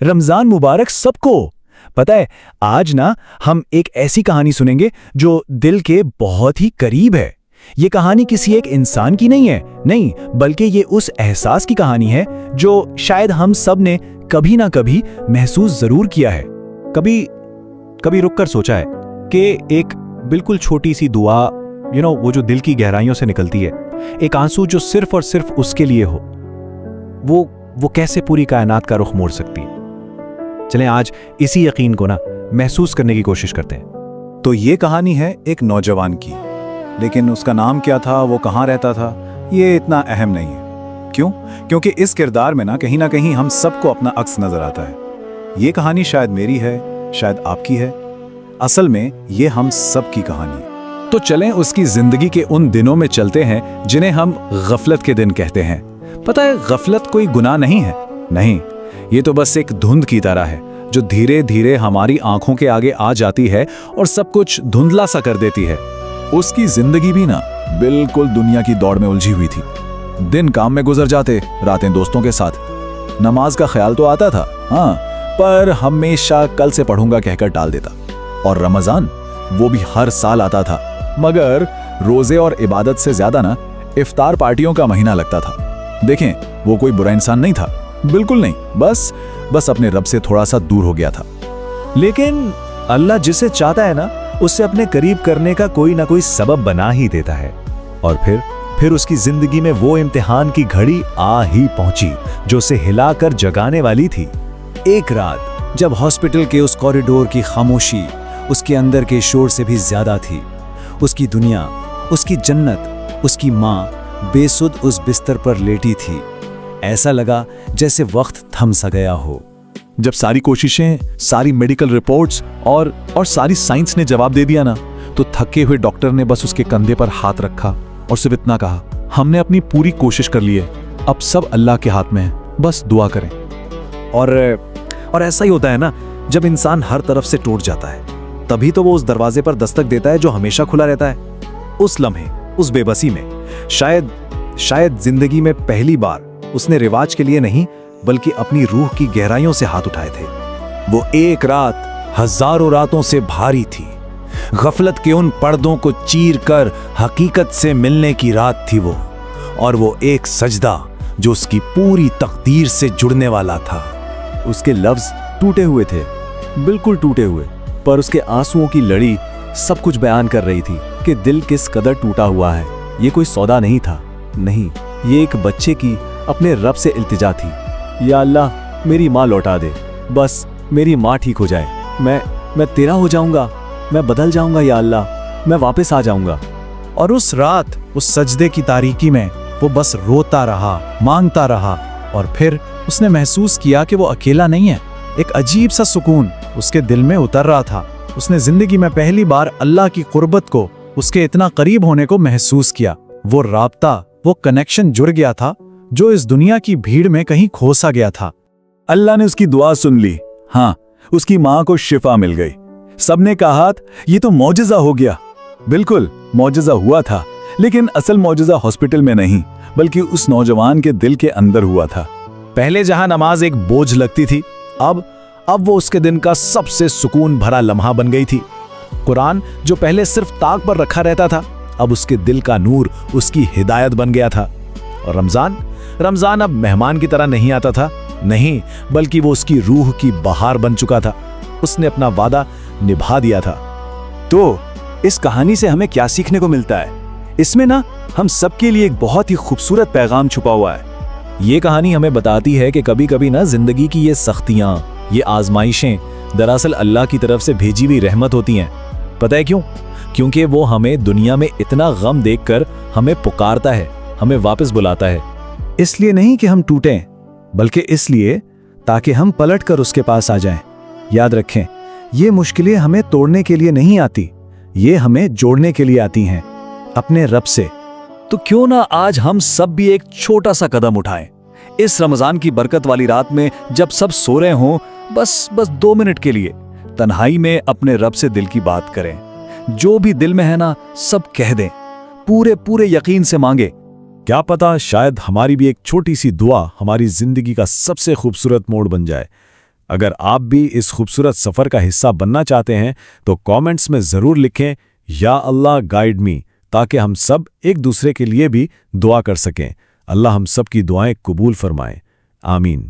رمضان مبارک سب کو۔ پتہ ہے آج نا ہم ایک ایسی کہانی سنیں گے جو دل کے بہت ہی قریب ہے۔ یہ کہانی کسی ایک انسان کی نہیں بلکہ یہ اس احساس کی کہانی ہے جو شاید ہم سب نے کبھی نہ کبھی محسوس ضرور کیا ہے۔ کبھی رک کر سوچا ہے کہ ایک بالکل چھوٹی سی دعا وہ جو دل کی گہرائیوں سے نکلتی ہے، ایک آنسو جو صرف اور صرف اس کے لیے ہو، وہ کیسے پوری کائنات کا رخ موڑ سکتی ہے۔ چلیں آج اسی یقین کو محسوس کرنے کی کوشش کرتے ہیں۔ تو یہ کہانی ہے ایک نوجوان کی، لیکن اس کا نام کیا تھا، وہ کہاں رہتا تھا، یہ اتنا اہم نہیں ہے۔ کیوں؟ کیونکہ اس کردار میں کہیں نہ کہیں ہم سب کو اپنا عکس نظر آتا ہے۔ یہ کہانی شاید میری ہے، شاید آپ کی ہے، اصل میں یہ ہم سب کی کہانی ہے۔ تو چلیں اس کی زندگی کے ان دنوں میں چلتے ہیں جنہیں ہم غفلت کے دن کہتے ہیں۔ پتہ ہے غفلت کوئی گناہ نہیں ہے، نہیں، یہ تو بس ایک دھند کی طرح ہے جو دھیرے دھیرے ہماری آنکھوں کے آگے آ جاتی ہے اور سب کچھ دھندلا سا کر دیتی ہے۔ اس کی زندگی بھی بالکل دنیا کی دوڑ میں الجھی ہوئی تھی۔ دن کام میں گزر جاتے، راتیں دوستوں کے ساتھ۔ نماز کا خیال تو آتا تھا ہاں، پر ہمیشہ کل سے پڑھوں گا کہہ کر ٹال دیتا۔ اور رمضان وہ بھی ہر سال آتا تھا، مگر روزے اور عبادت سے زیادہ افطار پارٹیوں کا مہینہ لگتا تھا۔ دیکھیں وہ کوئی برا انسان نہیں تھا، بالکل نہیں، بس اپنے رب سے تھوڑا سا دور ہو گیا تھا۔ لیکن اللہ جسے چاہتا ہے اسے اپنے قریب کرنے کا کوئی نہ کوئی سبب بنا ہی دیتا ہے۔ اور پھر اس کی زندگی میں وہ امتحان کی گھڑی آ ہی پہنچی جو اسے ہلا کر جگانے والی تھی۔ ایک رات جب ہاسپٹل کے اس کوریڈور کی خاموشی اس کے اندر کے شور سے بھی زیادہ تھی، اس کی دنیا، اس کی جنت، اس کی ماں بے سدھ اس بستر پر لیٹی تھی، ایسا لگا جیسے وقت تھم سا گیا ہو۔ جب ساری کوششیں، ساری میڈیکل رپورٹس اور ساری سائنس نے جواب دے دیا تو تھکے ہوئے ڈاکٹر نے بس اس کے کندھے پر ہاتھ رکھا اور صرف اتنا کہا، ہم نے اپنی پوری کوشش کر لی ہے، اب سب اللہ کے ہاتھ میں ہے، بس دعا کریں۔ اور ایسا ہی ہوتا ہے جب انسان ہر طرف سے ٹوٹ جاتا ہے، تبھی تو وہ اس دروازے پر دستک دیتا ہے جو ہمیشہ کھلا رہتا ہے۔ اس لمحے، اس بے بسی میں شاید زندگی میں پہلی بار اس نے رواج کے لیے نہیں بلکہ اپنی روح کی گہرائیوں سے ہاتھ اٹھائے تھے۔ وہ ایک رات ہزاروں راتوں سے بھاری تھی، غفلت کے ان پردوں کو چیر کر حقیقت سے ملنے کی رات تھی وہ، اور وہ ایک سجدہ جو اس کی پوری تقدیر سے جڑنے والا تھا۔ اس کے لفظ ٹوٹے ہوئے تھے، بالکل ٹوٹے ہوئے، پر اس کے آنسوؤں کی لڑی سب کچھ بیان کر رہی تھی کہ دل کس قدر ٹوٹا ہوا ہے۔ یہ کوئی سودا نہیں تھا، نہیں، یہ ایک بچے کی اپنے رب سے التجا تھی۔ یا اللہ میری ماں لوٹا دے، بس میری ماں ٹھیک ہو جائے، میں تیرا ہو جاؤں گا، میں بدل جاؤں گا یا اللہ، میں واپس آ جاؤں گا۔ اور اس رات اس سجدے کی تاریکی میں وہ بس روتا رہا، مانگتا رہا، اور پھر اس نے محسوس کیا کہ وہ اکیلا نہیں ہے۔ ایک عجیب سا سکون اس کے دل میں اتر رہا تھا۔ اس نے زندگی میں پہلی بار اللہ کی قربت کو، اس کے اتنا قریب ہونے کو محسوس کیا۔ وہ رابطہ، وہ کنیکشن جڑ گیا تھا جو اس دنیا کی بھیڑ میں کہیں کھو سا گیا تھا۔ اللہ نے اس کی دعا سن لی، ہاں، اس کی ماں کو شفا مل گئی۔ سب نے کہا یہ تو معجزہ ہو گیا۔ بالکل معجزہ ہوا تھا، لیکن اصل معجزہ ہاسپٹل میں نہیں بلکہ اس نوجوان کے دل کے اندر ہوا تھا۔ پہلے جہاں نماز ایک بوجھ لگتی تھی، اب وہ اس کے دن کا سب سے سکون بھرا لمحہ بن گئی تھی۔ قرآن جو پہلے صرف طاق پر رکھا رہتا تھا، اب اس کے دل کا نور اس کی ہدایت بن گیا تھا۔ اور رمضان اب مہمان کی طرح نہیں آتا تھا، نہیں، بلکہ وہ اس کی روح کی بہار بن چکا تھا۔ اس نے اپنا وعدہ نبھا دیا تھا۔ تو اس کہانی سے ہمیں کیا سیکھنے کو ملتا ہے؟ اس میں ہم سب کے لیے ایک بہت ہی خوبصورت پیغام چھپا ہوا ہے۔ یہ کہانی ہمیں بتاتی ہے کہ کبھی کبھی زندگی کی یہ سختیاں، یہ آزمائشیں دراصل اللہ کی طرف سے بھیجی ہوئی رحمت ہوتی ہیں۔ پتہ ہے کیوں؟ کیونکہ وہ ہمیں دنیا میں اتنا غم دیکھ کر ہمیں پکارتا ہے، ہمیں واپس بلاتا ہے۔ اس لیے نہیں کہ ہم ٹوٹیں، بلکہ اس لیے تاکہ ہم پلٹ کر اس کے پاس آ جائیں۔ یاد رکھیں، یہ مشکلیں ہمیں توڑنے کے لیے نہیں آتی، یہ ہمیں جوڑنے کے لیے آتی ہیں اپنے رب سے۔ تو کیوں نہ آج ہم سب بھی ایک چھوٹا سا قدم اٹھائیں، اس رمضان کی برکت والی رات میں جب سب سو رہے ہوں، بس 2 منٹ کے لیے تنہائی میں اپنے رب سے دل کی بات کریں۔ جو بھی دل میں ہے سب کہہ دیں، پورے یقین سے مانگے۔ کیا پتا شاید ہماری بھی ایک چھوٹی سی دعا ہماری زندگی کا سب سے خوبصورت موڑ بن جائے۔ اگر آپ بھی اس خوبصورت سفر کا حصہ بننا چاہتے ہیں تو کامنٹس میں ضرور لکھیں یا اللہ گائیڈ می، تاکہ ہم سب ایک دوسرے کے لیے بھی دعا کر سکیں۔ اللہ ہم سب کی دعائیں قبول فرمائے، آمین۔